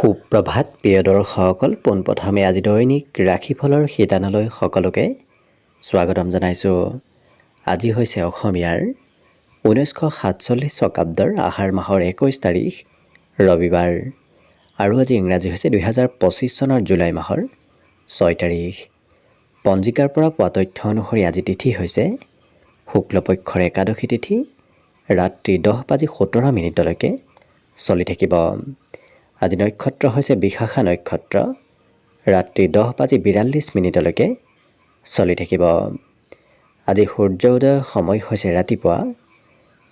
সুপ্ৰভাত প্ৰিয় দৰ্শকসকল, পোনপ্ৰথমে আজি দৈনিক ৰাশিফলৰ শিতানলৈ সকলোকে স্বাগতম জনাইছোঁ। আজি হৈছে অসমীয়াৰ 1947 শকাব্দৰ আহাৰ মাহৰ 21 তাৰিখ ৰবিবাৰ আৰু আজি ইংৰাজী হৈছে 2025 চনৰ জুলাই মাহৰ 6 তাৰিখ। পঞ্জিকাৰ পৰা পোৱা তথ্য অনুসৰি আজি তিথি হৈছে শুক্লপক্ষৰ একাদশী তিথি, ৰাত্ৰি 10:17 চলি থাকিব। আজি নক্ষত্ৰ হৈছে বিশাখা নক্ষত্ৰ, ৰাত্ৰি 10:42 চলি থাকিব। আজি সূৰ্য উদয়ৰ সময় হৈছে ৰাতিপুৱা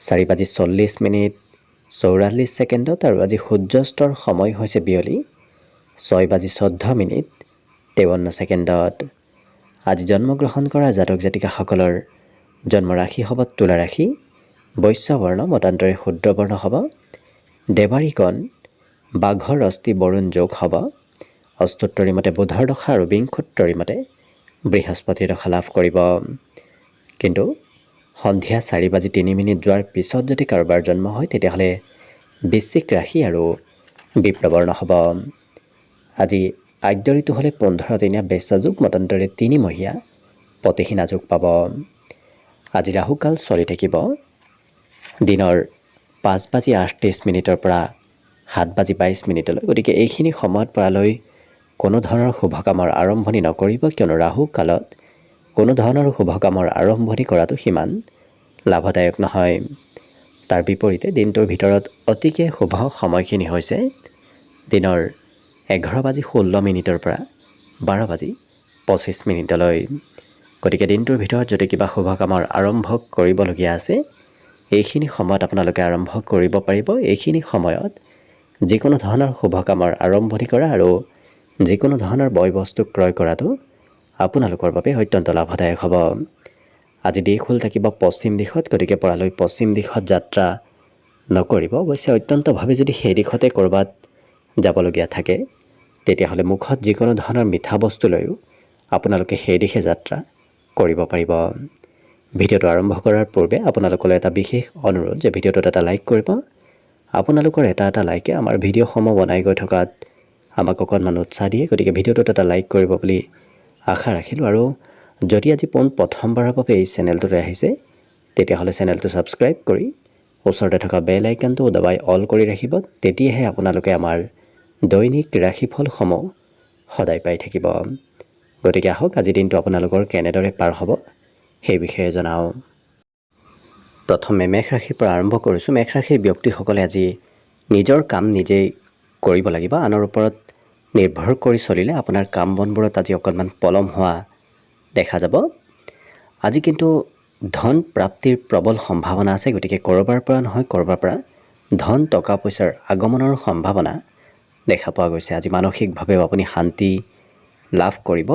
4:40:44 আৰু আজি সূৰ্যাস্তৰ সময় হৈছে বিয়লি 6:14:53। আজি জন্মগ্ৰহণ কৰা জাতক জাতিকাসকলৰ জন্ম ৰাশি হ'ব তুলা ৰাশি, বৈশ্য বৰ্ণ মতান্তৰে শূদ্ৰ বৰ্ণ হ'ব, দেৱাৰীগণ বাঘৰ অস্থি বৰুণ যোগ হ'ব, অষ্টোত্তৰী মতে বুধৰ দশা আৰু বিংশোত্তৰী মতে বৃহস্পতিৰ দশা লাভ কৰিব। কিন্তু সন্ধিয়া 4:03 যোৱাৰ পিছত যদি কাৰোবাৰ জন্ম হয় তেতিয়াহ'লে বৃশ্চিক ৰাশি আৰু বিপ্লৱৰ্ণ হ'ব। আজি আদ্য ঋতু হ'লে 15 দিনীয়া বেশ্যা যুগ মতান্তৰে 3 মহীয়া প্ৰতিহীনা যুগ পাব। আজি ৰাহুকাল চলি থাকিব দিনৰ 5:38 পৰা 7:22। গতিকে এইখিনি সময়ত পৰালৈ কোনো ধৰণৰ শুভ কামৰ আৰম্ভণি নকৰিব, কিয়নো ৰাহু কালত কোনো ধৰণৰ শুভ কামৰ আৰম্ভণি কৰাটো সিমান লাভদায়ক নহয়। তাৰ বিপৰীতে দিনটোৰ ভিতৰত অতিকে শুভ সময়খিনি হৈছে দিনৰ 11:16 পৰা 12:25। গতিকে দিনটোৰ ভিতৰত যদি কিবা শুভ কামৰ আৰম্ভ কৰিবলগীয়া আছে এইখিনি সময়ত আপোনালোকে আৰম্ভ কৰিব পাৰিব। এইখিনি সময়ত যিকোনো ধৰণৰ শুভ কামৰ আৰম্ভণি কৰা আৰু যিকোনো ধৰণৰ বয় বস্তু ক্ৰয় কৰাটো আপোনালোকৰ বাবে অত্যন্ত লাভদায়ক হ'ব। আজি দিশ হ'ল থাকিব পশ্চিম দিশত, গতিকে পৰালৈ পশ্চিম দিশত যাত্ৰা নকৰিব। অৱশ্যে অত্যন্তভাৱে যদি সেই দিশতে ক'ৰবাত যাবলগীয়া থাকে তেতিয়াহ'লে মুখত যিকোনো ধৰণৰ মিঠা বস্তু লৈও আপোনালোকে সেই দিশে যাত্ৰা কৰিব পাৰিব। ভিডিঅ'টো আৰম্ভ কৰাৰ পূৰ্বে আপোনালোকলৈ এটা বিশেষ অনুৰোধ যে ভিডিঅ'টোত এটা লাইক কৰিব। আপোনালোকৰ এটা লাইকে আমাৰ ভিডিঅ'সমূহ বনাই গৈ থকাত আমাক অকণমান উৎসাহ দিয়ে। গতিকে ভিডিঅ'টোত এটা লাইক কৰিব বুলি আশা ৰাখিলোঁ। আৰু যদি আজি প্ৰথমবাৰৰ বাবে এই চেনেলটোলৈ আহিছে তেতিয়াহ'লে চেনেলটো ছাবস্ক্ৰাইব কৰি ওচৰতে থকা বেল আইকনটো দবাই অল কৰি ৰাখিব। তেতিয়াহে আপোনালোকে আমাৰ দৈনিক ৰাশিফলসমূহ সদায় পাই থাকিব। গতিকে আহক আজি দিনটো আপোনালোকৰ কেনেদৰে পাৰ হ'ব সেই বিষয়ে জনাওঁ। প্ৰথমে মেষ ৰাশিৰ পৰা আৰম্ভ কৰিছোঁ। মেষ ৰাশিৰ ব্যক্তিসকলে আজি নিজৰ কাম নিজেই কৰিব লাগিব। আনৰ ওপৰত নিৰ্ভৰ কৰি চলিলে আপোনাৰ কাম বনবোৰত আজি অকণমান পলম হোৱা দেখা যাব। আজি কিন্তু ধন প্ৰাপ্তিৰ প্ৰবল সম্ভাৱনা আছে। গতিকে ক'ৰবাৰ পৰা নহয় ক'ৰবাৰ পৰা ধন টকা পইচাৰ আগমনৰ সম্ভাৱনা দেখা পোৱা গৈছে। আজি মানসিকভাৱেও আপুনি শান্তি লাভ কৰিব।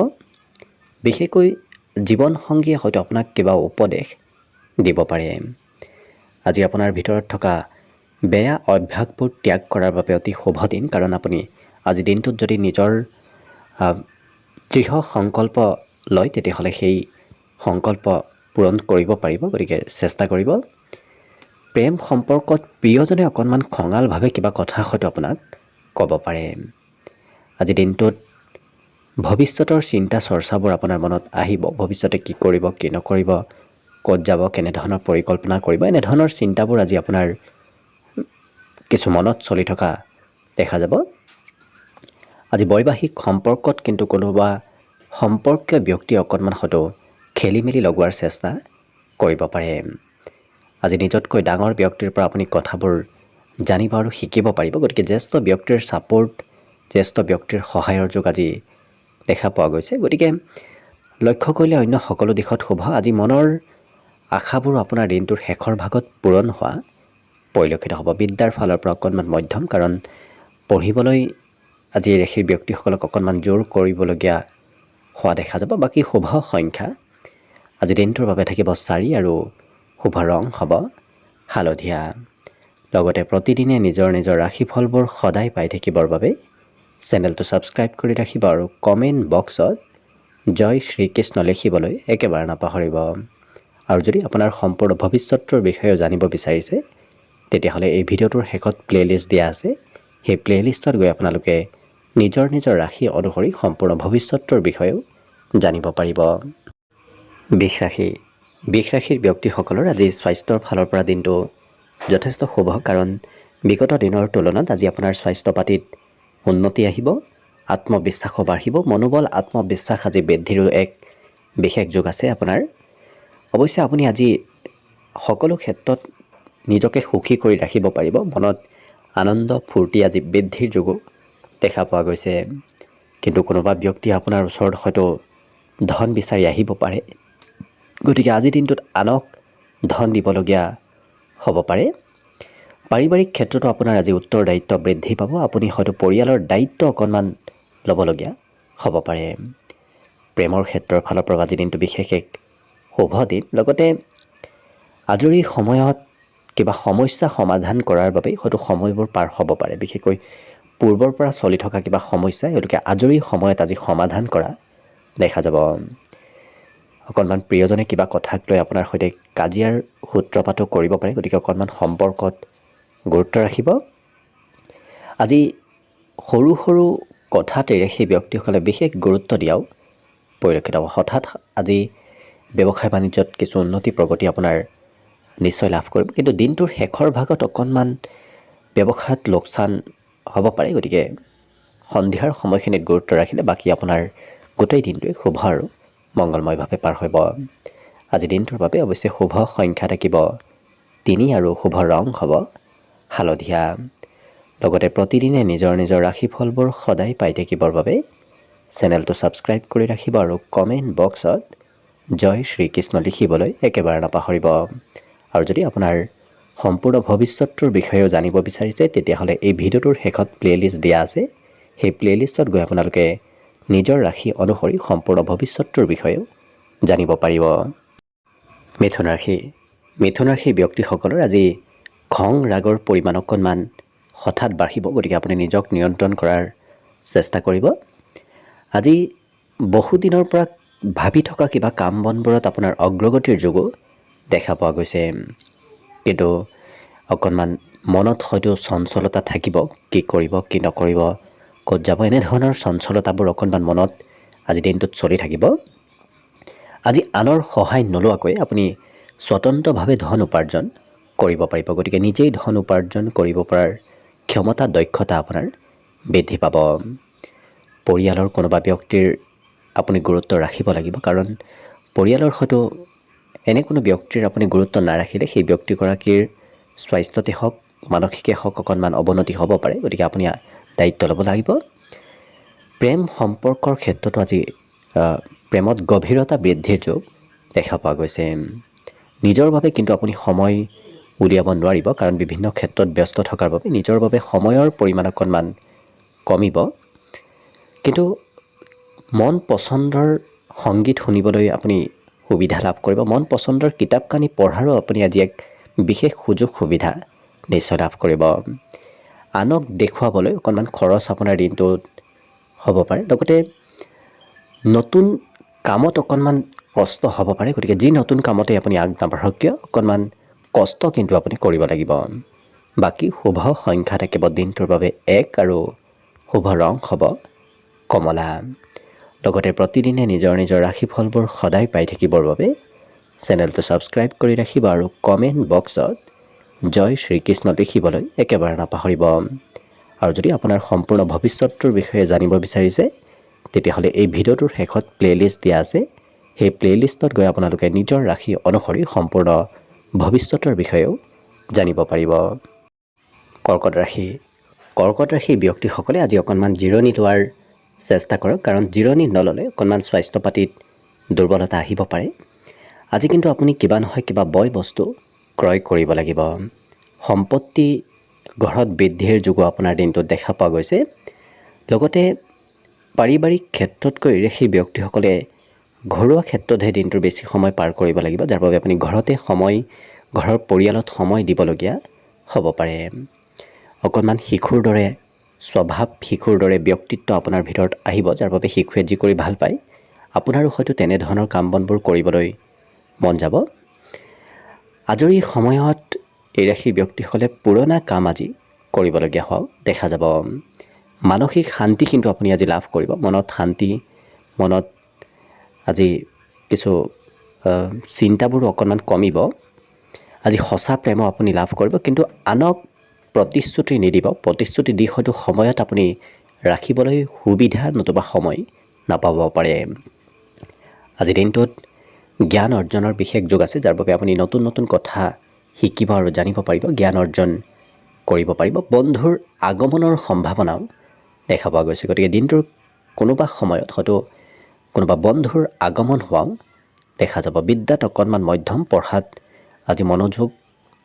বিশেষকৈ জীৱনসংগীয়ে হয়তো আপোনাক কিবা উপদেশ দিব পাৰে। আজি আপোনাৰ ভিতৰত থকা বেয়া অভ্যাসবোৰ ত্যাগ কৰাৰ বাবে অতি শুভ দিন, কাৰণ আপুনি আজি দিনটোত যদি নিজৰ দৃঢ় সংকল্প লয় তেতিয়াহ'লে সেই সংকল্প পূৰণ কৰিব পাৰিব। গতিকে চেষ্টা কৰিব। প্ৰেম সম্পৰ্কত প্ৰিয়জনে অকণমান খঙালভাৱে কিবা কথা হয়তো আপোনাক ক'ব পাৰে। আজি দিনটোত ভৱিষ্যতৰ চিন্তা চৰ্চাবোৰ আপোনাৰ মনত আহিব। ভৱিষ্যতে কি কৰিব কি নকৰিব, ক'ত যাব, কেনেধৰণৰ পৰিকল্পনা কৰিব, এনেধৰণৰ চিন্তাবোৰ আজি আপোনাৰ কিছু মনত চলি থকা দেখা যাব। আজি বৈবাহিক সম্পৰ্কত কিন্তু কোনোবা সম্পৰ্কীয় ব্যক্তি অকণমান হয়তো খেলি মেলি লগোৱাৰ চেষ্টা কৰিব পাৰে। আজি নিজতকৈ ডাঙৰ ব্যক্তিৰ পৰা আপুনি কথাবোৰ জানিব আৰু শিকিব পাৰিব। গতিকে জ্যেষ্ঠ ব্যক্তিৰ ছাপোৰ্ট, জ্যেষ্ঠ ব্যক্তিৰ সহায়ৰ যোগ আজি দেখা পোৱা গৈছে। গতিকে লক্ষ্য কৰিলে অন্য সকলো দিশত শুভ। আজি মনৰ আশাবোৰো আপোনাৰ দিনটোৰ শেষৰ ভাগত পূৰণ হোৱা পৰিলক্ষিত হ'ব। বিদ্যাৰ ফালৰ পৰা অকণমান মধ্যম, কাৰণ পঢ়িবলৈ আজি এই ৰাশিৰ ব্যক্তিসকলক অকণমান জোৰ কৰিবলগীয়া হোৱা দেখা যাব। বাকী শুভ সংখ্যা আজি দিনটোৰ বাবে থাকিব 4 আৰু শুভ ৰং হ'ব হালধীয়া। লগতে প্ৰতিদিনে নিজৰ নিজৰ ৰাশিফলবোৰ সদায় পাই থাকিবৰ বাবে চেনেলটো ছাবস্ক্ৰাইব কৰি ৰাখিব আৰু কমেণ্ট বক্সত জয় শ্ৰীকৃষ্ণ লিখিবলৈ একেবাৰে নাপাহৰিব। আৰু যদি আপোনাৰ সম্পূৰ্ণ ভৱিষ্যতৰ বিষয়ে জানিব বিচাৰিছে তেতিয়াহ'লে এই ভিডিঅ'টোৰ শেষত প্লেলিষ্ট দিয়া আছে, সেই প্লে'লিষ্টত গৈ আপোনালোকে নিজৰ নিজৰ ৰাশি অনুসৰি সম্পূৰ্ণ ভৱিষ্যতৰ বিষয়েও জানিব পাৰিব। বৃষ ৰাশিৰ ব্যক্তিসকলৰ আজি স্বাস্থ্যৰ ফালৰ পৰা দিনটো যথেষ্ট শুভ, কাৰণ বিগত দিনৰ তুলনাত আজি আপোনাৰ স্বাস্থ্য পাতিত উন্নতি আহিব, আত্মবিশ্বাসো বাঢ়িব, মনোবল আত্মবিশ্বাস আজি বৃদ্ধিৰো এক বিশেষ যোগ আছে আপোনাৰ। অৱশ্যে আপুনি আজি সকলো ক্ষেত্ৰত নিজকে সুখী কৰি ৰাখিব পাৰিব, মনত আনন্দ ফূৰ্তি আজি বৃদ্ধিৰ যোগো দেখা পোৱা গৈছে। কিন্তু কোনোবা ব্যক্তি আপোনাৰ ওচৰত হয়তো ধন বিচাৰি আহিব পাৰে, গতিকে আজিৰ দিনটোত আনক ধন দিবলগীয়া হ'ব পাৰে। পাৰিবাৰিক ক্ষেত্ৰতো আপোনাৰ আজি উত্তৰদায়িত্ব বৃদ্ধি পাব, আপুনি হয়তো পৰিয়ালৰ দায়িত্ব অকণমান ল'বলগীয়া হ'ব পাৰে। প্ৰেমৰ ক্ষেত্ৰৰ ফালৰ পৰা আজিৰ দিনটো বিশেষ এক শুভ দিন। লগতে আজৰি সময়ত কিবা সমস্যা সমাধান কৰাৰ বাবে হয়তো সময়বোৰ পাৰ হ'ব পাৰে, বিশেষকৈ পূৰ্বৰ পৰা চলি থকা কিবা সমস্যা গতিকে আজৰি সময়ত আজি সমাধান কৰা দেখা যাব। অকণমান প্ৰিয়জনে কিবা কথাক লৈ আপোনাৰ সৈতে কাজিয়াৰ সূত্ৰপাতো কৰিব পাৰে, গতিকে অকণমান সম্পৰ্কত গুৰুত্ব ৰাখিব। আজি সৰু সৰু কথাতেৰে সেই ব্যক্তিসকলে বিশেষ গুৰুত্ব দিয়াও পৰিলক্ষিত হ'ব। হঠাৎ আজি ব্যৱসায় বাণিজ্যত কিছু উন্নতি প্ৰগতি আপোনাৰ নিশ্চয় লাভ কৰিব, কিন্তু দিনটোৰ শেষৰ ভাগত অকণমান ব্যৱসায়ত লোকচান হ'ব পাৰে, গতিকে সন্ধিয়াৰ সময়খিনিত গুৰুত্ব ৰাখিলে বাকী আপোনাৰ গোটেই দিনটোৱে শুভ আৰু মংগলময়ভাৱে পাৰ হ'ব। আজি দিনটোৰ বাবে অৱশ্যে শুভ সংখ্যা থাকিব 3 আৰু শুভ ৰং হ'ব হালধীয়া। লগতে প্ৰতিদিনে নিজৰ নিজৰ ৰাশিফলবোৰ সদায় পাই থাকিবৰ বাবে চেনেলটো ছাবস্ক্ৰাইব কৰি ৰাখিব আৰু কমেণ্ট বক্সত জয় শ্ৰীকৃষ্ণ লিখিবলৈ একেবাৰে নাপাহৰিব। আৰু যদি আপোনাৰ সম্পূৰ্ণ ভৱিষ্যতৰ বিষয়েও জানিব বিচাৰিছে, তেতিয়াহ'লে এই ভিডিঅ'টোৰ শেষত প্লে'লিষ্ট দিয়া আছে, সেই প্লে'লিষ্টত গৈ আপোনালোকে নিজৰ ৰাশি অনুসৰি সম্পূৰ্ণ ভৱিষ্যতৰ বিষয়েও জানিব পাৰিব। মিথুন ৰাশিৰ ব্যক্তিসকলৰ আজি খং ৰাগৰ পৰিমাণ অকণমান হঠাৎ বাঢ়িব, গতিকে আপুনি নিজক নিয়ন্ত্ৰণ কৰাৰ চেষ্টা কৰিব। আজি বহুদিনৰ পৰা ভাবি থকা কিবা কাম বনবোৰত আপোনাৰ অগ্ৰগতিৰ যোগো দেখা পোৱা গৈছে, কিন্তু অকণমান মনত হয়তো চঞ্চলতা থাকিব, কি কৰিব কি নকৰিব, ক'ত যাব, এনেধৰণৰ চঞ্চলতাবোৰ অকণমান মনত আজি দিনটোত চলি থাকিব। আজি আনৰ সহায় নোলোৱাকৈ আপুনি স্বতন্ত্ৰভাৱে ধন উপাৰ্জন কৰিব পাৰিব, গতিকে নিজেই ধন উপাৰ্জন কৰিব পৰাৰ ক্ষমতা দক্ষতা আপোনাৰ বৃদ্ধি পাব। পৰিয়ালৰ কোনোবা ব্যক্তিৰ আপুনি গুৰুত্ব ৰাখিব লাগিব, কাৰণ পৰিয়ালৰ হয়তো এনে কোনো ব্যক্তিৰ আপুনি গুৰুত্ব নাৰাখিলে সেই ব্যক্তিগৰাকীৰ স্বাস্থ্যতে হওক মানসিকে হওক অকণমান অৱনতি হ'ব পাৰে, গতিকে আপুনি দায়িত্ব ল'ব লাগিব। প্ৰেম সম্পৰ্কৰ ক্ষেত্ৰতো আজি প্ৰেমত গভীৰতা বৃদ্ধিৰ যোগ দেখা পোৱা গৈছে। নিজৰ বাবে কিন্তু আপুনি সময় উলিয়াব নোৱাৰিব, কাৰণ বিভিন্ন ক্ষেত্ৰত ব্যস্ত থকাৰ বাবে নিজৰ বাবে সময়ৰ পৰিমাণ অকণমান কমিব। কিন্তু মন পচন্দৰ সংগীত শুনিবলৈ আপুনি সুবিধা লাভ কৰিব, মন পচন্দৰ কিতাপ কানি পঢ়াৰো আপুনি আজি এক বিশেষ সুযোগ সুবিধা নিশ্চয় লাভ কৰিব। আনক দেখুৱাবলৈ অকণমান খৰচ আপোনাৰ দিনটোত হ'ব পাৰে, লগতে নতুন কামত অকণমান কষ্ট হ'ব পাৰে, গতিকে যি নতুন কামতে আপুনি আগ নাবাঢ়ক কিয় অকণমান কষ্ট কিন্তু আপুনি কৰিব লাগিব। বাকী শুভ সংখ্যা থাকিব দিনটোৰ বাবে 1 আৰু শুভ ৰং হ'ব কমলা। লগতে প্ৰতিদিনে নিজৰ নিজৰ ৰাশিফলবোৰ সদায় পাই থাকিবৰ বাবে চেনেলটো ছাবস্ক্ৰাইব কৰি ৰাখিব আৰু কমেণ্ট বক্সত জয় শ্ৰীকৃষ্ণ লিখিবলৈ একেবাৰে নাপাহৰিব। আৰু যদি আপোনাৰ সম্পূৰ্ণ ভৱিষ্যতৰ বিষয়ে জানিব বিচাৰিছে, তেতিয়াহ'লে এই ভিডিঅ'টোৰ শেষত প্লে'লিষ্ট দিয়া আছে, সেই প্লে'লিষ্টত গৈ আপোনালোকে নিজৰ ৰাশি অনুসৰি সম্পূৰ্ণ ভৱিষ্যতৰ বিষয়েও জানিব পাৰিব। কৰ্কট ৰাশিৰ ব্যক্তিসকলে আজি অকণমান জিৰণি লোৱাৰ চেষ্টা কৰক, কাৰণ জিৰণি নল'লে অকণমান স্বাস্থ্য পাতিত দুৰ্বলতা আহিব পাৰে। আজি কিন্তু আপুনি কিবা নহয় কিবা বয় বস্তু ক্ৰয় কৰিব লাগিব। সম্পত্তি ঘৰত বৃদ্ধিৰ যোগো আপোনাৰ দিনটোত দেখা পোৱা গৈছে। লগতে পাৰিবাৰিক ক্ষেত্ৰতকৈ সেই ব্যক্তিসকলে ঘৰুৱা ক্ষেত্ৰতহে দিনটোৰ বেছি সময় পাৰ কৰিব লাগিব, যাৰ বাবে আপুনি ঘৰৰ পৰিয়ালত সময় দিবলগীয়া হ'ব পাৰে। অকণমান শিশুৰ দৰে স্বভাৱ, শিশুৰ দৰে ব্যক্তিত্ব আপোনাৰ ভিতৰত আহিব, যাৰ বাবে শিশুৱে যি কৰি ভাল পায় আপোনাৰো হয়তো তেনেধৰণৰ কাম বনবোৰ কৰিবলৈ মন যাব। আজৰি সময়ত এই ৰাশিৰ ব্যক্তিসকলে পুৰণা কাম আজি কৰিবলগীয়া হোৱা দেখা যাব। মানসিক শান্তি কিন্তু আপুনি আজি লাভ কৰিব। মনত শান্তি, মনত আজি কিছু চিন্তাবোৰো অকণমান কমিব। আজি সঁচা প্ৰেমো আপুনি লাভ কৰিব, কিন্তু আনক প্ৰতিশ্ৰুতি নিদিব। প্ৰতিশ্ৰুতি দি হয়তো সময়ত আপুনি ৰাখিবলৈ সুবিধা নতুবা সময় নাপাব পাৰে। আজিৰ দিনটোত জ্ঞান অৰ্জনৰ বিশেষ যোগ আছে, যাৰ বাবে আপুনি নতুন নতুন কথা শিকিব আৰু জানিব পাৰিব, জ্ঞান অৰ্জন কৰিব পাৰিব। বন্ধুৰ আগমনৰ সম্ভাৱনাও দেখা পোৱা গৈছে। গতিকে দিনটোৰ কোনোবা সময়ত হয়তো কোনোবা বন্ধুৰ আগমন হোৱাও দেখা যাব। বিদ্যাত অকণমান মধ্যম, পঢ়াত আজি মনোযোগ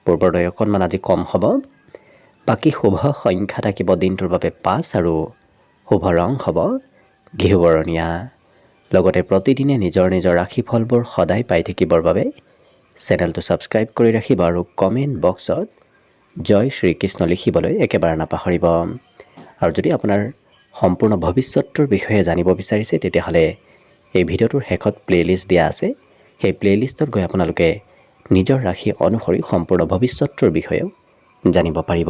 পূৰ্বৰ দৰে অকণমান আজি কম হ'ব। বাকী শুভ সংখ্যা থাকিব দিনটোৰ বাবে 5 আৰু শুভ ৰং হ'ব ঘিউ বৰণীয়া। লগতে প্ৰতিদিনে নিজৰ নিজৰ ৰাশিফলবোৰ সদায় পাই থাকিবৰ বাবে চেনেলটো ছাবস্ক্ৰাইব কৰি ৰাখিব আৰু কমেণ্ট বক্সত জয় শ্ৰীকৃষ্ণ লিখিবলৈ একেবাৰে নাপাহৰিব। আৰু যদি আপোনাৰ সম্পূৰ্ণ ভৱিষ্যতটোৰ বিষয়ে জানিব বিচাৰিছে, তেতিয়াহ'লে এই ভিডিঅ'টোৰ শেষত প্লে'লিষ্ট দিয়া আছে। সেই প্লে'লিষ্টত গৈ আপোনালোকে নিজৰ ৰাশি অনুসৰি সম্পূৰ্ণ ভৱিষ্যতটোৰ বিষয়েও জানিব পাৰিব।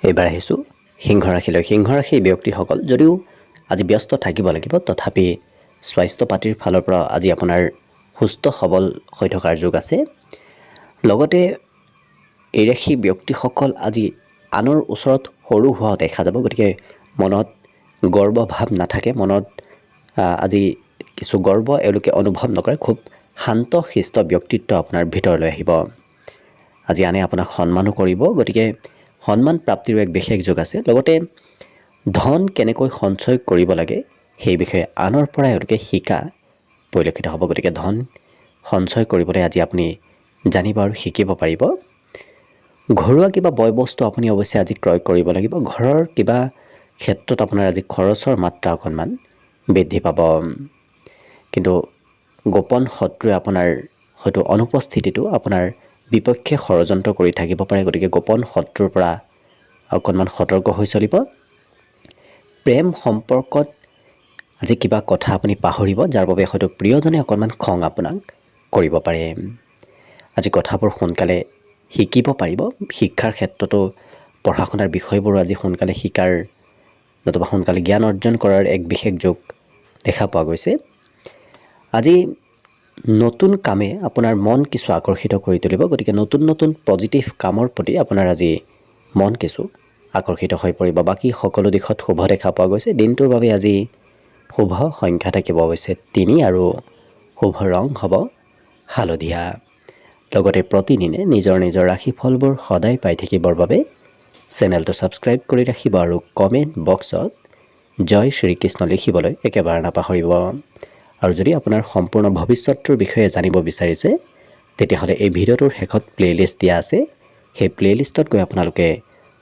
এইবাৰ আহিছোঁ সিংহ ৰাশিলৈ। সিংহ ৰাশিৰ ব্যক্তিসকল যদিও আজি ব্যস্ত থাকিব লাগিব, তথাপি স্বাস্থ্য পাতিৰ ফালৰ পৰা আজি আপোনাৰ সুস্থ সবল হৈ থকাৰ যোগ আছে। লগতে এই ৰাশিৰ ব্যক্তিসকল আজি আনৰ ওচৰত সৰু হোৱা দেখা যাব। গতিকে মনত গৰ্ব ভাৱ নাথাকে, মনত আজি কিছু গৰ্ব এওঁলোকে অনুভৱ নকৰে। খুব শান্ত শিষ্ট ব্যক্তিত্ব আপোনাৰ ভিতৰলৈ আহিব। আজি আনে আপোনাক সন্মানো কৰিব, গতিকে সন্মান প্ৰাপ্তিৰো এক বিশেষ যোগ আছে। লগতে ধন কেনেকৈ সঞ্চয় কৰিব লাগে সেই বিষয়ে আনৰ পৰা এওঁলোকে শিকা পৰিলক্ষিত হ'ব। গতিকে ধন সঞ্চয় কৰিবলৈ আজি আপুনি জানিব আৰু শিকিব পাৰিব। ঘৰুৱা কিবা বয় বস্তু আপুনি অৱশ্যে আজি ক্ৰয় কৰিব লাগিব। ঘৰৰ কিবা ক্ষেত্ৰত আপোনাৰ আজি খৰচৰ মাত্ৰা অকণমান বৃদ্ধি পাব। কিন্তু গোপন শত্ৰুৱে আপোনাৰ হয়তো অনুপস্থিতিটো আপোনাৰ বিপক্ষে ষড়যন্ত্ৰ কৰি থাকিব পাৰে। গতিকে গোপন শত্ৰুৰ পৰা অকণমান সতৰ্ক হৈ চলিব। প্ৰেম সম্পৰ্কত আজি কিবা কথা আপুনি পাহৰিব, যাৰ বাবে হয়তো প্ৰিয়জনে অকণমান খং আপোনাক কৰিব পাৰে। আজি কথাবোৰ সোনকালে শিকিব পাৰিব। শিক্ষাৰ ক্ষেত্ৰতো পঢ়া শুনাৰ বিষয়বোৰো আজি সোনকালে শিকাৰ নতুবা সোনকালে জ্ঞান অৰ্জন কৰাৰ এক বিশেষ যোগ দেখা পোৱা গৈছে। আজি নতুন কামে আপোনাৰ মন কিছু আকৰ্ষিত কৰি তুলিব। গতিকে নতুন নতুন পজিটিভ কামৰ প্ৰতি আপোনাৰ আজি মন কিছু আকৰ্ষিত হৈ পৰিব। বাকী সকলো দিশত শুভ দেখা পোৱা গৈছে। দিনটোৰ বাবে আজি শুভ সংখ্যা থাকিব অৱশ্যে 3 আৰু শুভ ৰং হ'ব হালধীয়া। লগতে প্ৰতিদিনে নিজৰ নিজৰ ৰাশিফলবোৰ সদায় পাই থাকিবৰ বাবে চেনেলটো ছাবস্ক্ৰাইব কৰি ৰাখিব আৰু কমেণ্ট বক্সত জয় শ্ৰীকৃষ্ণ লিখিবলৈ একেবাৰে নাপাহৰিব। আৰু যদি আপোনাৰ সম্পূৰ্ণ ভৱিষ্যতটোৰ বিষয়ে জানিব বিচাৰিছে, তেতিয়াহ'লে এই ভিডিঅ'টোৰ শেষত প্লে'লিষ্ট দিয়া আছে। সেই প্লে'লিষ্টত গৈ আপোনালোকে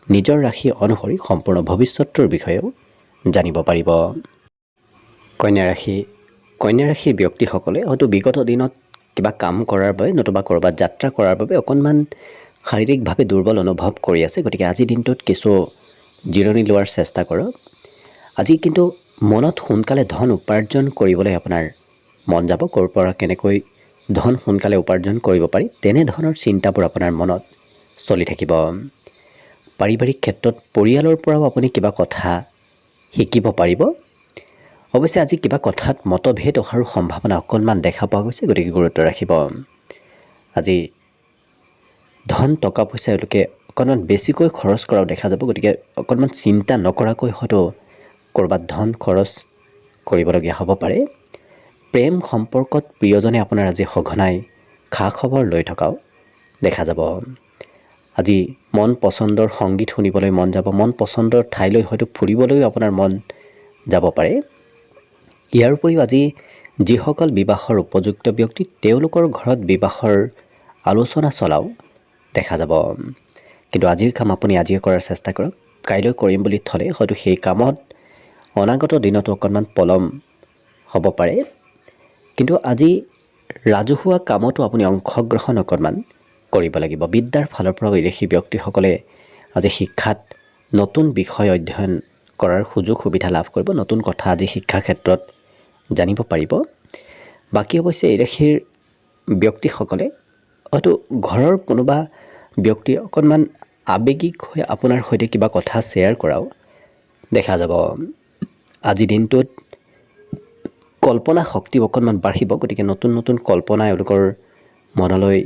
নিজৰ ৰাশি অনুসৰি সম্পূৰ্ণ ভৱিষ্যতটোৰ বিষয়েও জানিব পাৰিব। কন্যা ৰাশি। কন্যা ৰাশিৰ ব্যক্তিসকলে হয়তো বিগত দিনত কিবা কাম কৰাৰ বাবে নতুবা ক'ৰবাত যাত্ৰা কৰাৰ বাবে অকণমান শাৰীৰিকভাৱে দুৰ্বল অনুভৱ কৰি আছে। গতিকে আজিৰ দিনটোত কিছু জিৰণি লোৱাৰ চেষ্টা কৰক। আজি কিন্তু মনত সোনকালে ধন উপাৰ্জন কৰিবলৈ আপোনাৰ মন যাব। ক'ৰ পৰা কেনেকৈ ধন সোনকালে উপাৰ্জন কৰিব পাৰি তেনেধৰণৰ চিন্তাবোৰ আপোনাৰ মনত চলি থাকিব। পাৰিবাৰিক ক্ষেত্ৰত পৰিয়ালৰ পৰাও আপুনি কিবা কথা শিকিব পাৰিব। অৱশ্যে আজি কিবা কথাত মতভেদ অহাৰো সম্ভাৱনা অকণমান দেখা পোৱা গৈছে। গতিকে গুৰুত্ব ৰাখিব। আজি ধন টকা পইচা এওঁলোকে অকণমান বেছিকৈ খৰচ কৰাও দেখা যাব। গতিকে অকণমান চিন্তা নকৰাকৈ হয়তো ক'ৰবাত ধন খৰচ কৰিবলগীয়া হ'ব পাৰে। প্ৰেম সম্পৰ্কত প্ৰিয়জনে আপোনাৰ আজি সঘনাই খা খবৰ লৈ থকাও দেখা যাব। আজি মন পচন্দৰ সংগীত শুনিবলৈ মন যাব। মন পচন্দৰ ঠাইলৈ হয়তো ফুৰিবলৈও আপোনাৰ মন যাব পাৰে। ইয়াৰ উপৰিও আজি যিসকল বিবাহৰ উপযুক্ত ব্যক্তি, তেওঁলোকৰ ঘৰত বিবাহৰ আলোচনা চলাও দেখা যাব। কিন্তু আজিৰ কাম আপুনি আজিয়ে কৰাৰ চেষ্টা কৰক। কাইলৈ কৰিম বুলি থ'লে হয়তো সেই কামত অনাগত দিনতো অকণমান পলম হ'ব পাৰে। কিন্তু আজি ৰাজহুৱা কামতো আপুনি অংশগ্ৰহণ অকণমান কৰিব লাগিব। বিদ্যাৰ ফালৰ পৰা বিদেশী ব্যক্তিসকলে আজি শিক্ষাত নতুন বিষয় অধ্যয়ন কৰাৰ সুযোগ সুবিধা লাভ কৰিব। নতুন কথা আজি শিক্ষা ক্ষেত্ৰত জানিব পাৰিব। বাকী অৱশ্যে এই ৰাশিৰ ব্যক্তিসকলে হয়তো ঘৰৰ কোনোবা ব্যক্তি অকণমান আৱেগিক হৈ আপোনাৰ সৈতে কিবা কথা শ্বেয়াৰ কৰাও দেখা যাব। আজি দিনটোত কল্পনা শক্তি অকণমান বাঢ়িব, গতিকে নতুন নতুন কল্পনা এওঁলোকৰ মনলৈ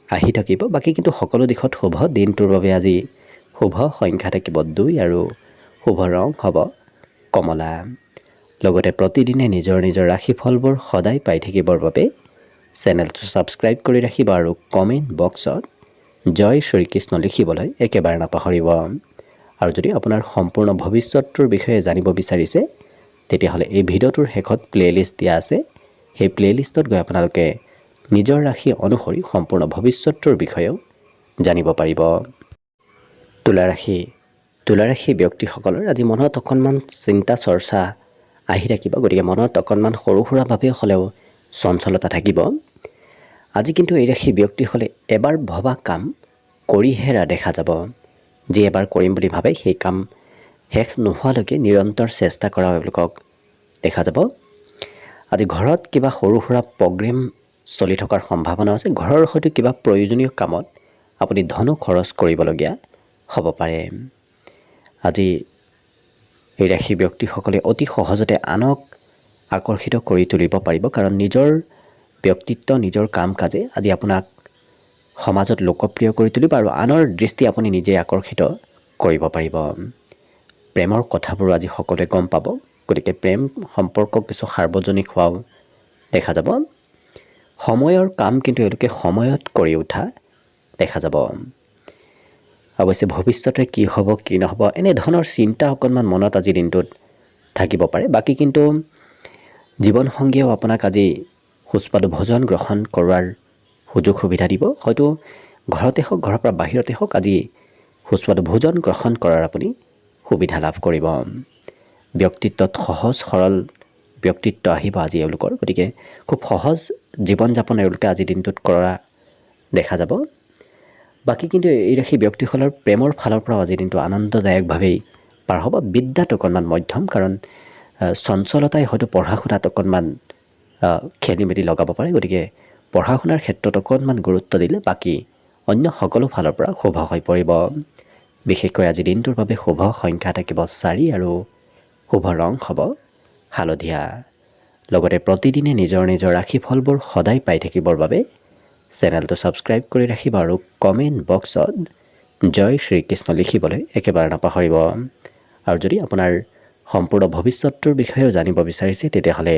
আহি থাকিব। বাকী কিন্তু সকলো দিশত শুভ। দিনটোৰ বাবে আজি শুভ সংখ্যা থাকিব 2 আৰু শুভ ৰং হ'ব কমলা। লগতে প্ৰতিদিনে নিজৰ নিজৰ ৰাশিফলবোৰ সদায় পাই থাকিবৰ বাবে চেনেলটো ছাবস্ক্ৰাইব কৰি ৰাখিব আৰু কমেণ্ট বক্সত জয় শ্ৰীকৃষ্ণ লিখিবলৈ একেবাৰে নাপাহৰিব। আৰু যদি আপোনাৰ সম্পূৰ্ণ ভৱিষ্যতটোৰ বিষয়ে জানিব বিচাৰিছে তেতিয়াহ'লে এই ভিডিঅ'টোৰ শেষত প্লে'লিষ্ট দিয়া আছে। সেই প্লে'লিষ্টত গৈ আপোনালোকে নিজৰ ৰাশি অনুসৰি সম্পূৰ্ণ ভৱিষ্যতটোৰ বিষয়েও জানিব পাৰিব। তুলা ৰাশি ব্যক্তিসকলৰ আজি মনত অকণমান চিন্তা চৰ্চা আহি থাকিব, গতিকে মনত অকণমান সৰু সুৰাভাৱে হ'লেও চঞ্চলতা থাকিব। আজি কিন্তু এই ৰাশি ব্যক্তিসকলে এবাৰ ভবা কাম কৰিহে দেখা যাব। যি এবাৰ কৰিম বুলি ভাবে সেই কাম শেষ নোহোৱালৈকে নিৰন্তৰ চেষ্টা কৰা এওঁলোকক দেখা যাব। আজি ঘৰত কিবা সৰু সুৰা প্ৰগ্ৰেম চলি থকাৰ সম্ভাৱনা আছে। ঘৰৰ হয়তো কিবা প্ৰয়োজনীয় কামত আপুনি ধনো খৰচ কৰিবলগীয়া হ'ব পাৰে। আজি এই ৰাশি ব্যক্তিসকলে অতি সহজতে আনক আকৰ্ষিত কৰি তুলিব পাৰিব, কাৰণ নিজৰ ব্যক্তিত্ব নিজৰ কাম কাজে আজি আপোনাক সমাজত লোকপ্ৰিয় কৰি তুলিব আৰু আনৰ দৃষ্টি আপুনি নিজে আকৰ্ষিত কৰিব পাৰিব। প্ৰেমৰ কথাবোৰ আজি সকলোৱে গম পাব, গতিকে প্ৰেম সম্পৰ্ক কিছু সাৰ্বজনিক হোৱাও দেখা যাব। সময়ৰ কাম কিন্তু এওঁলোকে সময়ত কৰি উঠা দেখা যাব। অৱশ্যে ভৱিষ্যতে কি হ'ব কি নহ'ব এনেধৰণৰ চিন্তা অকণমান মনত আজিৰ দিনটোত থাকিব পাৰে। বাকী কিন্তু জীৱনসংগীয়েও আপোনাক আজি সুস্বাদু ভোজন গ্ৰহণ কৰোৱাৰ সুযোগ সুবিধা দিব। হয়তো ঘৰতে হওক ঘৰৰ পৰা বাহিৰতে হওক আজি সুস্বাদু ভোজন গ্ৰহণ কৰাৰ আপুনি সুবিধা লাভ কৰিব। ব্যক্তিত্বত সহজ সৰল ব্যক্তিত্ব আহিব আজি এওঁলোকৰ, গতিকে খুব সহজ জীৱন যাপন এওঁলোকে আজিৰ দিনটোত কৰা দেখা যাব। বাকী কিন্তু এই ৰাশি ব্যক্তিসকলৰ প্ৰেমৰ ফালৰ পৰা আজিৰ দিনটো আনন্দদায়কভাৱেই পাৰ হ'ব। বিদ্যাত অকণমান মধ্যম, কাৰণ চঞ্চলতাই হয়তো পঢ়া শুনাত অকণমান খেলি মেলি লগাব পাৰে, গতিকে পঢ়া শুনাৰ ক্ষেত্ৰত অকণমান গুৰুত্ব দিলে বাকী অন্য সকলো ফালৰ পৰা শুভ হৈ পৰিব। বিশেষকৈ আজি দিনটোৰ বাবে শুভ সংখ্যা থাকিব 4 আৰু শুভ ৰং হ'ব হালধীয়া। লগতে প্ৰতিদিনে নিজৰ নিজৰ ৰাশিফলবোৰ সদায় পাই থাকিবৰ বাবে চেনেলটো ছাবস্ক্ৰাইব কৰি ৰাখিব আৰু কমেণ্ট বক্সত জয় শ্ৰীকৃষ্ণ লিখিবলৈ একেবাৰে নাপাহৰিব। আৰু যদি আপোনাৰ সম্পূৰ্ণ ভৱিষ্যতটোৰ বিষয়েও জানিব বিচাৰিছে তেতিয়াহ'লে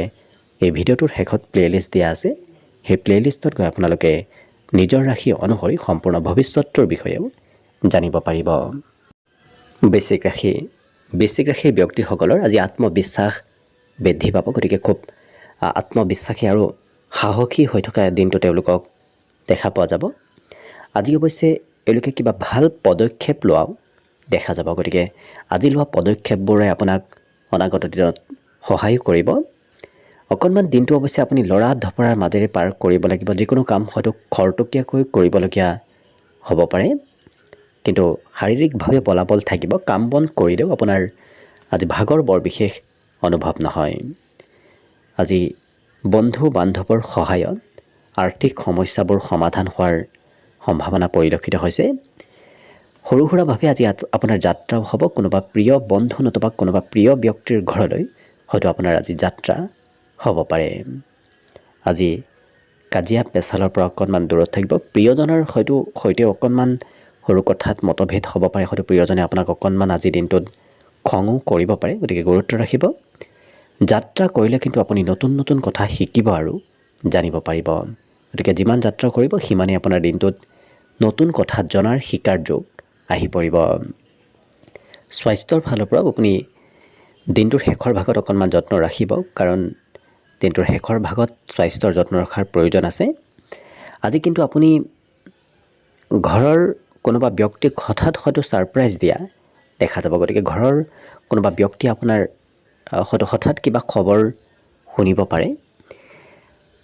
এই ভিডিঅ'টোৰ শেষত প্লে'লিষ্ট দিয়া আছে। সেই প্লে'লিষ্টত গৈ আপোনালোকে নিজৰ ৰাশি অনুসৰি সম্পূৰ্ণ ভৱিষ্যতটোৰ বিষয়েও জানিব পাৰিব। বৃশ্চিক ৰাশিৰ ব্যক্তিসকলৰ আজি আত্মবিশ্বাস বৃদ্ধি পাব, গতিকে খুব আত্মবিশ্বাসী আৰু সাহসী হৈ থকা দিনটো তেওঁলোকক দেখা পোৱা যাব। আজি অৱশ্যে এওঁলোকে কিবা ভাল পদক্ষেপ লোৱাও দেখা যাব, গতিকে আজি লোৱা পদক্ষেপবোৰে আপোনাক অনাগত দিনত সহায় কৰিব। অকণমান দিনটো অৱশ্যে আপুনি লৰা ধপৰাৰ মাজেৰে পাৰ কৰিব লাগিব। যিকোনো কাম হয়তো খৰতকীয়াকৈ কৰিবলগীয়া হ'ব পাৰে, কিন্তু শাৰীৰিকভাৱে বলাবল থাকিব। কাম বন কৰিলেও আপোনাৰ আজি ভাগৰ বৰ বিশেষ অনুভৱ নহয়। আজি বন্ধু বান্ধৱৰ সহায়ত আৰ্থিক সমস্যাবোৰ সমাধান হোৱাৰ সম্ভাৱনা পৰিলক্ষিত হৈছে। সৰু সুৰাভাৱে আজি আপোনাৰ যাত্ৰাও হ'ব। কোনোবা প্ৰিয় বন্ধু নতুবা কোনোবা প্ৰিয় ব্যক্তিৰ ঘৰলৈ হয়তো আপোনাৰ আজি যাত্ৰা হ'ব পাৰে। আজি কাজিয়া পেচালৰ পৰা অকণমান দূৰত থাকিব। প্ৰিয়জনৰ সৈতে অকণমান সৰু কথাত মতভেদ হ'ব পাৰে। হয়তো প্ৰিয়জনে আপোনাক অকণমান আজিৰ দিনটোত খঙো কৰিব পাৰে, গতিকে গুৰুত্ব ৰাখিব। যাত্ৰা কৰিলে কিন্তু আপুনি নতুন নতুন কথা শিকিব আৰু জানিব পাৰিব, গতিকে যিমান যাত্ৰা কৰিব সিমানেই আপোনাৰ দিনটোত নতুন কথা জনাৰ শিকাৰ যোগ আহি পৰিব। স্বাস্থ্যৰ ফালৰ পৰা আপুনি দিনটোৰ শেষৰ ভাগত অকণমান যত্ন ৰাখিব, কাৰণ দিনটোৰ শেষৰ ভাগত স্বাস্থ্যৰ যত্ন ৰখাৰ প্ৰয়োজন আছে। আজি কিন্তু আপুনি ঘৰৰ কোনোবা ব্যক্তিক হয়তো ছাৰপ্ৰাইজ দিয়া দেখা যাব, গতিকে ঘৰৰ কোনোবা ব্যক্তি আপোনাৰ হয়তো হঠাৎ কিবা খবৰ শুনিব পাৰে।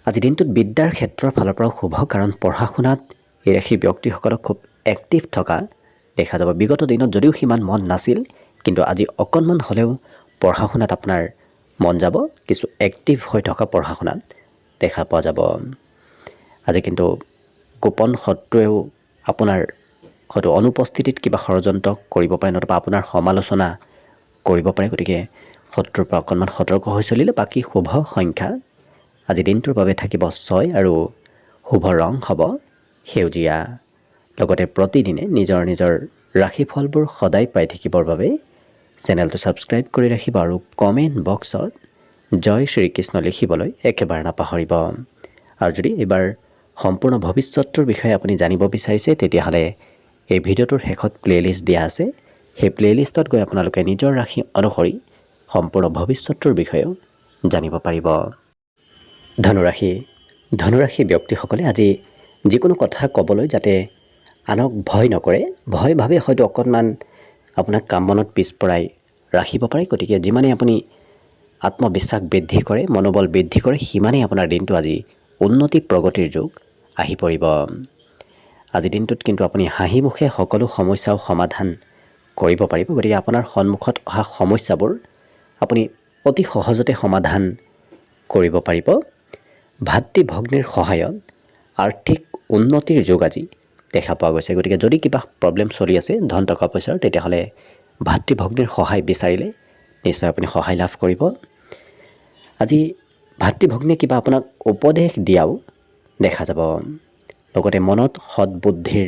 আজি দিনটোত বিদ্যাৰ ক্ষেত্ৰৰ ফালৰ পৰাও শুভ, কাৰণ পঢ়া শুনাত এই ৰাশি ব্যক্তিসকলক খুব এক্টিভ থকা দেখা যাব। বিগত দিনত যদিও সিমান মন নাছিল, কিন্তু আজি অকণমান হ'লেও পঢ়া শুনাত আপোনাৰ মন যাব। কিছু এক্টিভ হৈ থকা পঢ়া শুনাত দেখা পোৱা যাব। আজি কিন্তু গোপন শত্ৰুৱেও আপোনাৰ হয়তো অনুপস্থিতিত কিবা ষড়যন্ত্ৰ কৰিব পাৰে, নতুবা আপোনাৰ সমালোচনা কৰিব পাৰে। গতিকে শত্ৰুৰ পৰা অকণমান সতৰ্ক হৈ চলিলে। বাকী শুভ সংখ্যা আজি দিনটোৰ বাবে থাকিব 6 আৰু শুভ ৰং হ'ব সেউজীয়া। লগতে প্ৰতিদিনে নিজৰ নিজৰ ৰাশিফলবোৰ সদায় পাই থাকিবৰ বাবে চেনেলটো ছাবস্ক্ৰাইব কৰি ৰাখিব আৰু কমেণ্ট বক্সত জয় শ্ৰীকৃষ্ণ লিখিবলৈ একেবাৰে নাপাহৰিব। আৰু যদি এইবাৰ সম্পূৰ্ণ ভৱিষ্যতটোৰ বিষয়ে আপুনি জানিব বিচাৰিছে, তেতিয়াহ'লে এই ভিডিঅ'টোৰ শেষত প্লে'লিষ্ট দিয়া আছে। সেই প্লে'লিষ্টত গৈ আপোনালোকে নিজৰ ৰাশি অনুসৰি সম্পূৰ্ণ ভৱিষ্যতটোৰ বিষয়েও জানিব পাৰিব। ধনুৰাশি ব্যক্তিসকলে আজি যিকোনো কথা ক'বলৈ যাতে আনক ভয় নকৰে, ভয় ভাবে হয়তো অকণমান আপোনাক কাম বনত পিছপৰাই ৰাখিব পাৰে। গতিকে যিমানেই আপুনি আত্মবিশ্বাস বৃদ্ধি কৰে, মনোবল বৃদ্ধি কৰে, সিমানেই আপোনাৰ দিনটো আজি উন্নতি প্ৰগতিৰ যুগ আহি পৰিব। আজিৰ দিনটোত কিন্তু আপুনি হাঁহি মুখে সকলো সমস্যাও সমাধান কৰিব পাৰিব। গতিকে আপোনাৰ সন্মুখত অহা সমস্যাবোৰ আপুনি অতি সহজতে সমাধান কৰিব পাৰিব। ভাতৃ ভগ্নীৰ সহায়ত আৰ্থিক উন্নতিৰ যোগ আজি দেখা পোৱা গৈছে। গতিকে যদি কিবা প্ৰব্লেম চলি আছে ধন টকা পইচাৰ, তেতিয়াহ'লে ভাতৃ ভগ্নীৰ সহায় বিচাৰিলে নিশ্চয় আপুনি সহায় লাভ কৰিব। আজি ভাতৃ ভগ্নীয়ে কিবা আপোনাক উপদেশ দিয়াও দেখা যাব। লগতে মনত সৎ বুদ্ধিৰ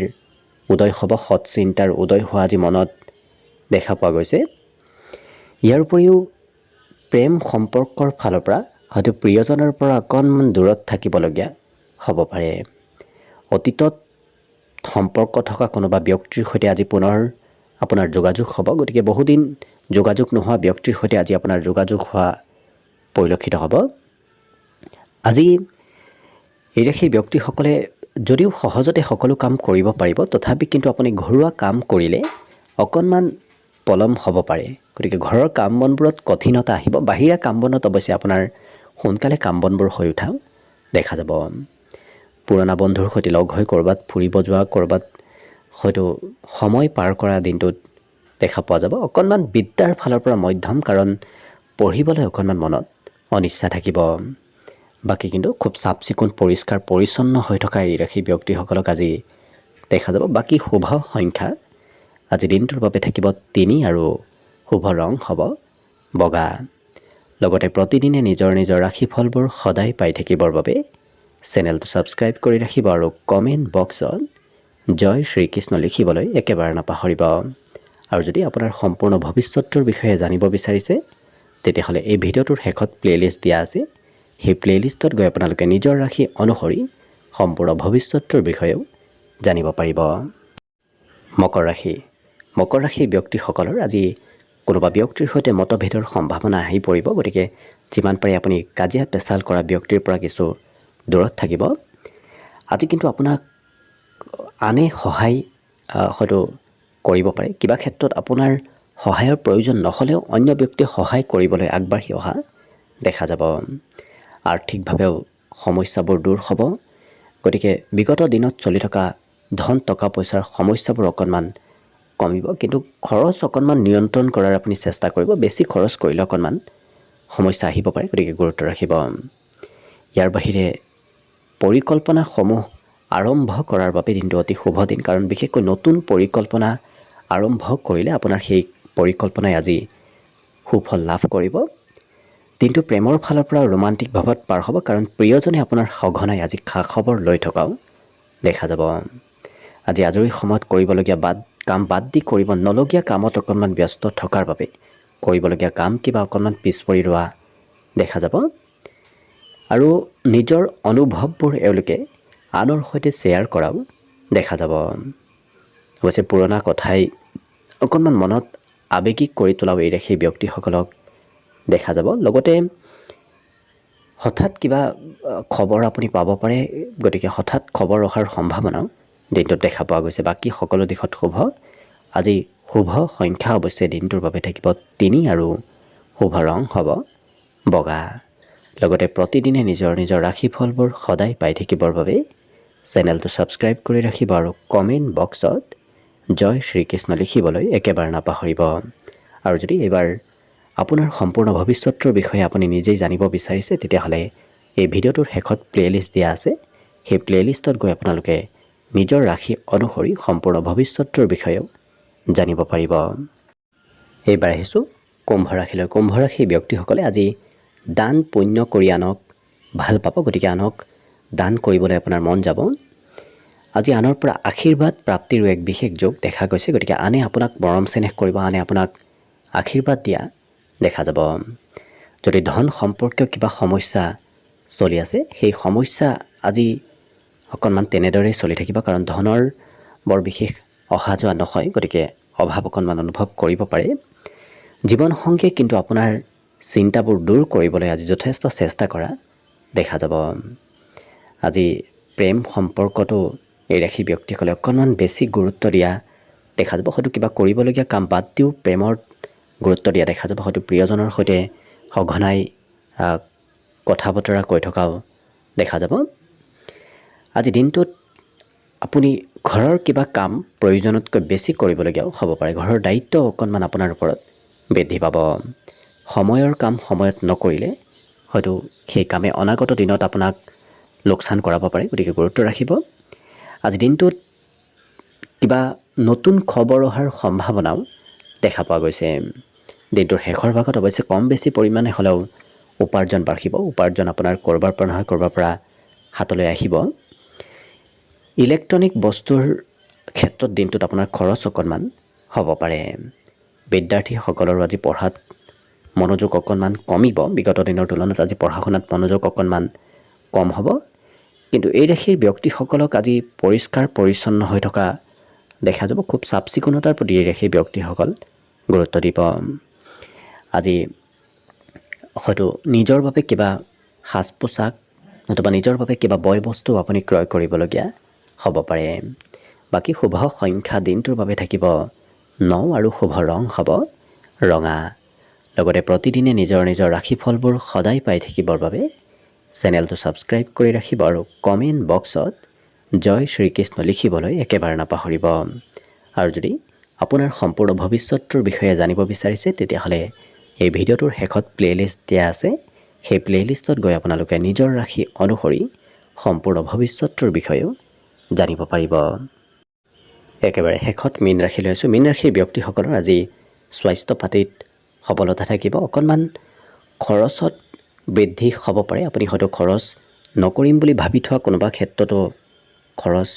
উদয় হ'ব, সৎ চিন্তাৰ উদয় হোৱা আজি মনত দেখা পোৱা গৈছে। ইয়াৰ উপৰিও প্ৰেম সম্পৰ্কৰ ফালৰ পৰা হয়তো প্ৰিয়জনৰ পৰা অকণমান দূৰত থাকিবলগীয়া হ'ব পাৰে। অতীতত সম্পৰ্ক থকা কোনোবা ব্যক্তিৰ সৈতে আজি পুনৰ আপোনাৰ যোগাযোগ হ'ব। গতিকে বহুদিন যোগাযোগ নোহোৱা ব্যক্তিৰ সৈতে আজি আপোনাৰ যোগাযোগ হোৱা পৰিলক্ষিত হ'ব। আজি এই ৰাশিৰ ব্যক্তিসকলে যদিও সহজতে সকলো কাম কৰিব পাৰিব, তথাপি কিন্তু আপুনি ঘৰুৱা কাম কৰিলে অকণমান পলম হ'ব পাৰে। গতিকে ঘৰৰ কাম বনবোৰত কঠিনতা আহিব। বাহিৰা কাম বনত অৱশ্যে আপোনাৰ সোনকালে কাম বনবোৰ হৈ উঠা দেখা যাব। পুৰণা বন্ধুৰ সৈতে লগ হৈ ক'ৰবাত ফুৰিব যোৱা, ক'ৰবাত হয়তো সময় পাৰ কৰা দিনটোত দেখা পোৱা যাব। অকণমান বিদ্যাৰ ফালৰ পৰা মধ্যম, কাৰণ পঢ়িবলৈ অকণমান মনত অনিচ্ছা থাকিব। বাকী কিন্তু খুব চাফ চিকুণ পৰিষ্কাৰ পৰিচ্ছন্ন হৈ থকা এই ৰাশি ব্যক্তিসকলক আজি দেখা যাব। বাকী শুভ সংখ্যা আজি দিনটোৰ বাবে থাকিব 3 আৰু শুভ ৰং হ'ব বগা। লগতে প্ৰতিদিনে নিজৰ নিজৰ ৰাশিফলবোৰ সদায় পাই থাকিবৰ বাবে চেনেলটো ছাবস্ক্ৰাইব কৰি ৰাখিব আৰু কমেণ্ট বক্সত জয় শ্ৰীকৃষ্ণ লিখিবলৈ একেবাৰে নাপাহৰিব। আৰু যদি আপোনাৰ সম্পূৰ্ণ ভৱিষ্যতটোৰ বিষয়ে জানিব বিচাৰিছে, তেতিয়াহ'লে এই ভিডিঅ'টোৰ শেষত প্লে'লিষ্ট দিয়া আছে। সেই প্লে'লিষ্টত গৈ আপোনালোকে নিজৰ ৰাশি অনুসৰি সম্পূৰ্ণ ভৱিষ্যতটোৰ বিষয়েও জানিব পাৰিব। মকৰ ৰাশিৰ ব্যক্তিসকলৰ আজি কোনোবা ব্যক্তিৰ সৈতে মতভেদৰ সম্ভাৱনা আহি পৰিব। গতিকে যিমান পাৰে আপুনি কাজিয়া পেচাল কৰা ব্যক্তিৰ পৰা কিছু দূৰত থাকিব। আজি কিন্তু আপোনাক আনে সহায় হয়তো কৰিব পাৰে। কিবা ক্ষেত্ৰত আপোনাৰ সহায়ৰ প্ৰয়োজন নহ'লেও অন্য ব্যক্তিয়ে সহায় কৰিবলৈ আগবাঢ়ি অহা দেখা যাব। আৰ্থিকভাৱেও সমস্যাবোৰ দূৰ হ'ব। গতিকে বিগত দিনত চলি থকা ধন টকা পইচাৰ সমস্যাবোৰ অকণমান কমিব। কিন্তু খৰচ অকণমান নিয়ন্ত্ৰণ কৰাৰ আপুনি চেষ্টা কৰিব। বেছি খৰচ কৰিলে অকণমান সমস্যা আহিব পাৰে। গতিকে গুৰুত্ব ৰাখিব। ইয়াৰ বাহিৰে পৰিকল্পনাসমূহ আৰম্ভ কৰাৰ বাবে দিনটো অতি শুভ দিন, কাৰণ বিশেষকৈ নতুন পৰিকল্পনা আৰম্ভ কৰিলে আপোনাৰ সেই পৰিকল্পনাই আজি সুফল লাভ কৰিব। দিনটো প্ৰেমৰ ফালৰ পৰা ৰোমান্টিক ভাৱত পাৰ হ'ব, কাৰণ প্ৰিয়জনে আপোনাৰ সঘনাই আজি খা খবৰ লৈ থকাও দেখা যাব। আজি আজৰি সময়ত কৰিবলগীয়া কাম বাদ দি কৰিব নলগীয়া কামত অকণমান ব্যস্ত থকাৰ বাবে কৰিবলগীয়া কাম কিবা অকণমান পিছ পৰি ৰোৱা দেখা যাব। আৰু নিজৰ অনুভৱবোৰ এওঁলোকে আনৰ সৈতে শ্বেয়াৰ কৰাও দেখা যাব। অৱশ্যে পুৰণা কথাই অকণমান মনত আৱেগিক কৰি তোলাও এই ৰাশিৰ ব্যক্তিসকলক দেখা যাব। লগতে হঠাৎ কিবা খবৰ আপুনি পাব পাৰে। গতিকে হঠাৎ খবৰ অহাৰ সম্ভাৱনাও দিনটোত দেখা পোৱা গৈছে। বাকী সকলো দিশত শুভ। আজি শুভ সংখ্যা অৱশ্যে দিনটোৰ বাবে থাকিব 3 আৰু শুভ ৰং হ'ব বগা। লগতে প্ৰতিদিনে নিজৰ নিজৰ ৰাশিফলবোৰ সদায় পাই থাকিবৰ বাবে চেনেলটো ছাবস্ক্ৰাইব কৰি ৰাখিব আৰু কমেণ্ট বক্সত জয় শ্ৰীকৃষ্ণ লিখিবলৈ একেবাৰে নাপাহৰিব। আৰু যদি এইবাৰ আপোনাৰ সম্পূৰ্ণ ভৱিষ্যতৰ বিষয়ে আপুনি নিজেই জানিব বিচাৰিছে, তেতিয়াহ'লে এই ভিডিঅ'টোৰ শেষত প্লে'লিষ্ট দিয়া আছে। সেই প্লে'লিষ্টত গৈ আপোনালোকে নিজৰ ৰাশি অনুসৰি সম্পূৰ্ণ ভৱিষ্যতৰ বিষয়েও জানিব পাৰিব। এইবাৰ আহিছোঁ কুম্ভ ৰাশিলৈ। কুম্ভ ৰাশিৰ ব্যক্তিসকলে আজি দান পুণ্য কৰি আনক ভাল পাব, গতিকে আনক দান কৰিবলৈ আপোনাৰ মন যাব। আজি আনৰ পৰা আশীৰ্বাদ প্ৰাপ্তিৰো এক বিশেষ যোগ দেখা গৈছে, গতিকে আনে আপোনাক মৰম চেনেহ কৰিব, আনে আপোনাক আশীৰ্বাদ দিয়া দেখা যাব। যদি ধন সম্পৰ্কীয় কিবা সমস্যা চলি আছে, সেই সমস্যা আজি অকণমান তেনেদৰেই চলি থাকিব, কাৰণ ধনৰ বৰ বিশেষ অহা যোৱা নহয়, গতিকে অভাৱ অকণমান অনুভৱ কৰিব পাৰে। জীৱনসংগীয়ে কিন্তু আপোনাৰ চিন্তাবোৰ দূৰ কৰিবলৈ আজি যথেষ্ট চেষ্টা কৰা দেখা যাব। আজি প্ৰেম সম্পৰ্কতো এই ৰাশিৰ ব্যক্তিসকলে অকণমান বেছি গুৰুত্ব দিয়া দেখা যাব। হয়তো কিবা কৰিবলগীয়া কাম বাদ দিও প্ৰেমৰ গুৰুত্ব দিয়া দেখা যাব। হয়তো প্ৰিয়জনৰ সৈতে সঘনাই কথা বতৰা কৈ থকাও দেখা যাব। আজি দিনটোত আপুনি ঘৰৰ কিবা কাম প্ৰয়োজনতকৈ বেছি কৰিবলগীয়াও হ'ব পাৰে। ঘৰৰ দায়িত্ব অকণমান আপোনাৰ ওপৰত বৃদ্ধি পাব। সময়ৰ কাম সময়ত নকৰিলে হয়তো সেই কামে অনাগত দিনত আপোনাক লোকচান কৰাব পাৰে, গতিকে গুৰুত্ব ৰাখিব। আজি দিনটোত কিবা নতুন খবৰ অহাৰ সম্ভাৱনাও দেখা পোৱা গৈছে। দিনটোৰ শেষৰ ভাগত অৱশ্যে কম বেছি পৰিমাণে হ'লেও উপাৰ্জন বাঢ়িব। উপাৰ্জন আপোনাৰ ক'ৰবাৰ পৰা নহয় ক'ৰবাৰ পৰা হাতলৈ আহিব। ইলেক্ট্ৰনিক বস্তুৰ ক্ষেত্ৰত দিনটোত আপোনাৰ খৰচ অকণমান হ'ব পাৰে। বিদ্যাৰ্থীসকলৰো আজি পঢ়াত মনোযোগ অকণমান কমিব। বিগত দিনৰ তুলনাত আজি পঢ়া শুনাত মনোযোগ অকণমান কম হ'ব। কিন্তু এই ৰাশিৰ ব্যক্তিসকলক আজি পৰিষ্কাৰ পৰিচ্ছন্ন হৈ থকা দেখা যাব। খুব চাফ চিকুণতাৰ প্ৰতি এই ৰাশিৰ ব্যক্তিসকল গুৰুত্ব দিব। আজি হয়তো নিজৰ বাবে কিবা সাজ পোছাক নতুবা নিজৰ বাবে কিবা বয় বস্তু আপুনি ক্ৰয় কৰিবলগীয়া হ'ব পাৰে। বাকী শুভ সংখ্যা দিনটোৰ বাবে থাকিব 9 আৰু শুভ ৰং হ'ব ৰঙা। লগতে প্ৰতিদিনে নিজৰ নিজৰ ৰাশিফলবোৰ সদায় পাই থাকিবৰ বাবে চেনেলটো ছাবস্ক্ৰাইব কৰি ৰাখিব আৰু কমেণ্ট বক্সত জয় শ্ৰীকৃষ্ণ লিখিবলৈ একেবাৰে নাপাহৰিব। আৰু যদি আপোনাৰ সম্পূৰ্ণ ভৱিষ্যতৰ বিষয়ে জানিব বিচাৰিছে, তেতিয়াহ'লে এই ভিডিঅ'টোৰ শেষত প্লে'লিষ্ট দিয়া আছে। সেই প্লে'লিষ্টত গৈ আপোনালোকে নিজৰ ৰাশি অনুসৰি সম্পূৰ্ণ ভৱিষ্যতৰ বিষয়েও জানিব পাৰিব। একেবাৰে শেষত মীন ৰাশিলৈ আছোঁ। মীন ৰাশিৰ ব্যক্তিসকলৰ আজি স্বাস্থ্য পাতিত সবলতা থাকিব। অকণমান খৰচত বৃদ্ধি হ'ব পাৰে। আপুনি হয়তো খৰচ নকৰিম বুলি ভাবি থোৱা কোনোবা ক্ষেত্ৰতো খৰচ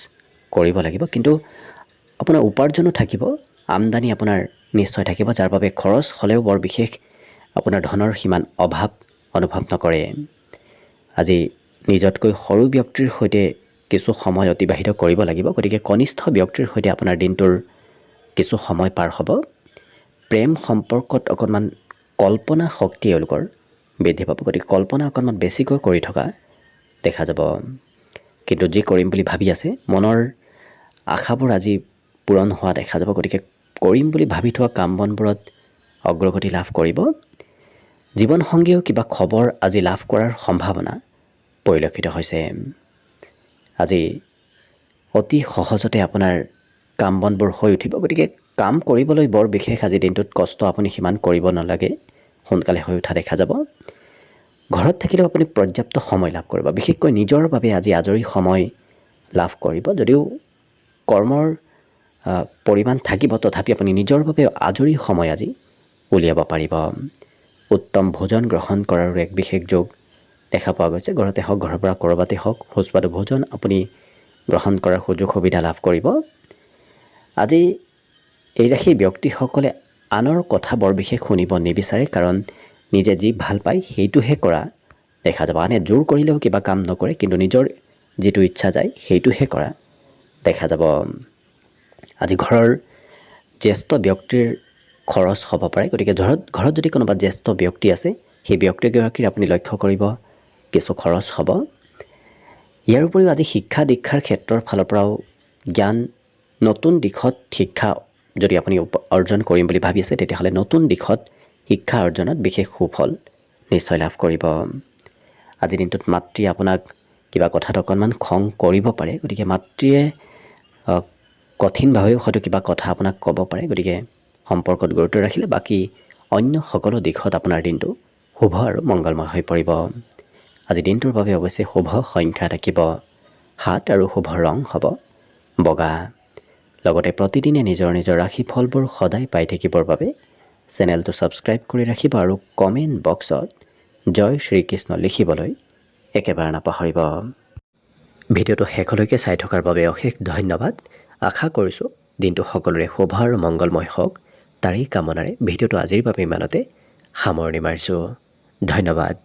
কৰিব লাগিব, কিন্তু আপোনাৰ উপাৰ্জনো থাকিব, আমদানি আপোনাৰ নিশ্চয় থাকিব, যাৰ বাবে খৰচ হ'লেও বৰ বিশেষ আপোনাৰ ধনৰ সিমান অভাৱ অনুভৱ নকৰে। আজি নিজতকৈ সৰু ব্যক্তিৰ সৈতে কিছু সময় অতিবাহিত কৰিব লাগিব, গতিকে কনিষ্ঠ ব্যক্তিৰ সৈতে আপোনাৰ দিনটোৰ কিছু সময় পাৰ হ'ব। প্ৰেম সম্পৰ্কত অকণমান কল্পনা শক্তি এওঁলোকৰ বৃদ্ধি পাব, গতিকে কল্পনা অকণমান বেছিকৈ কৰি থকা দেখা যাব। কিন্তু যি কৰিম বুলি ভাবি আছে, মনৰ আশাবোৰ আজি পূৰণ হোৱা দেখা যাব, গতিকে কৰিম বুলি ভাবি থোৱা কাম বনবোৰত অগ্ৰগতি লাভ কৰিব। জীৱনসংগীয়েও কিবা খবৰ আজি লাভ কৰাৰ সম্ভাৱনা পৰিলক্ষিত হৈছে। আজি অতি সহজতে আপোনাৰ কাম বনবোৰ হৈ উঠিব, গতিকে কাম কৰিবলৈ বৰ বিশেষ আজি দিনটোত কষ্ট আপুনি সিমান কৰিব নালাগে, সোনকালে হৈ উঠা দেখা যাব। ঘৰত থাকিলেও আপুনি পৰ্যাপ্ত সময় লাভ কৰিব, বিশেষকৈ নিজৰ বাবে আজি আজৰি সময় লাভ কৰিব। যদিও কৰ্মৰ পৰিমাণ থাকিব, তথাপি আপুনি নিজৰ বাবে আজৰি সময় আজি উলিয়াব পাৰিব। উত্তম ভোজন গ্ৰহণ কৰাৰো এক বিশেষ যোগ দেখা পোৱা গৈছে। ঘৰতে হওক, ঘৰৰ পৰা ক'ৰবাতে হওক, সুস্বাদু ভোজন আপুনি গ্ৰহণ কৰাৰ সুযোগ সুবিধা লাভ কৰিব। আজি এই ৰাশিৰ ব্যক্তিসকলে আনৰ কথা বৰ বিশেষ শুনিব নিবিচাৰে, কাৰণ নিজে যি ভাল পায় সেইটোহে কৰা দেখা যাব। আনে জোৰ কৰিলেও কিবা কাম নকৰে, কিন্তু নিজৰ যিটো ইচ্ছা যায় সেইটোহে কৰা দেখা যাব। আজি ঘৰৰ জ্যেষ্ঠ ব্যক্তিৰ খৰচ হ'ব পাৰে, গতিকে ঘৰত যদি কোনোবা জ্যেষ্ঠ ব্যক্তি আছে, সেই ব্যক্তিগৰাকীৰ আপুনি লক্ষ্য কৰিব কিছু খৰচ হ'ব। ইয়াৰ উপৰিও আজি শিক্ষা দীক্ষাৰ ক্ষেত্ৰৰ ফালৰ পৰাও জ্ঞান নতুন দিশত শিক্ষা যদি আপুনি অৰ্জন কৰিম বুলি ভাবি আছে, তেতিয়াহ'লে নতুন দিশত শিক্ষা অৰ্জনত বিশেষ সুফল নিশ্চয় লাভ কৰিব। আজিৰ দিনটোত মাতৃয়ে আপোনাক কিবা কথাত অকণমান খং কৰিব পাৰে, গতিকে মাতৃয়ে কঠিনভাৱেও হয়তো কিবা কথা আপোনাক ক'ব পাৰে, গতিকে সম্পৰ্কত গুৰুত্ব ৰাখিলে বাকী অন্য সকলো দিশত আপোনাৰ দিনটো শুভ আৰু মংগলময় হৈ পৰিব। আজি দিনটোৰ বাবে অৱশ্যে শুভ সংখ্যা থাকিব 7 আৰু শুভ ৰং হ'ব বগা। লগতে প্ৰতিদিনে নিজৰ নিজৰ ৰাশিফলবোৰ সদায় পাই থাকিবৰ বাবে চেনেলটো ছাবস্ক্ৰাইব কৰি ৰাখিব আৰু কমেণ্ট বক্সত জয় শ্ৰীকৃষ্ণ লিখিবলৈ একেবাৰে নাপাহৰিব। ভিডিঅ'টো শেষলৈকে চাই থকাৰ বাবে অশেষ ধন্যবাদ। আশা কৰিছোঁ দিনটো সকলোৰে শুভ আৰু মংগলময় হওক, তাৰেই কামনাৰে ভিডিঅ'টো আজিৰ বাবে ইমানতে সামৰণি মাৰিছোঁ। ধন্যবাদ।